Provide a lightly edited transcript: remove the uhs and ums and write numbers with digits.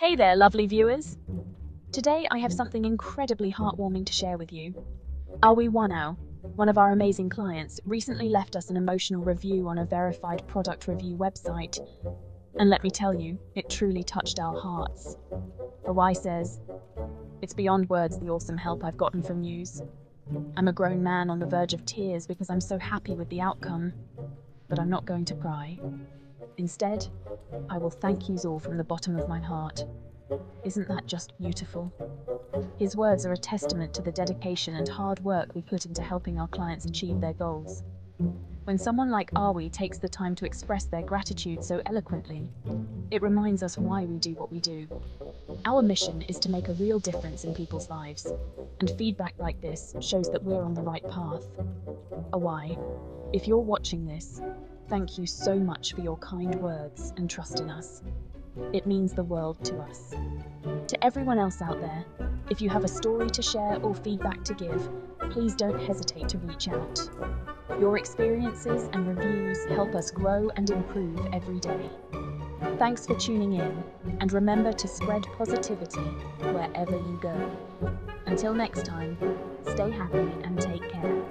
Hey there, lovely viewers. Today I have something incredibly heartwarming to share with you. Awhi Whanau, one of our amazing clients, recently left us an emotional review on a verified product review website. And let me tell you, it truly touched our hearts. Awhi says, "It's beyond words the awesome help I've gotten from yous. I'm a grown man on the verge of tears because I'm so happy with the outcome. But I'm not going to cry. Instead, I will thank yous all from the bottom of my heart. Isn't that just beautiful?" His words are a testament to the dedication and hard work we put into helping our clients achieve their goals. When someone like Awhi takes the time to express their gratitude so eloquently, it reminds us why we do what we do. Our mission is to make a real difference in people's lives, and feedback like this shows that we're on the right path. Awhi, if you're watching this, thank you so much for your kind words and trust in us. It means the world to us. To everyone else out there, if you have a story to share or feedback to give, please don't hesitate to reach out. Your experiences and reviews help us grow and improve every day. Thanks for tuning in, and remember to spread positivity wherever you go. Until next time, stay happy and take care.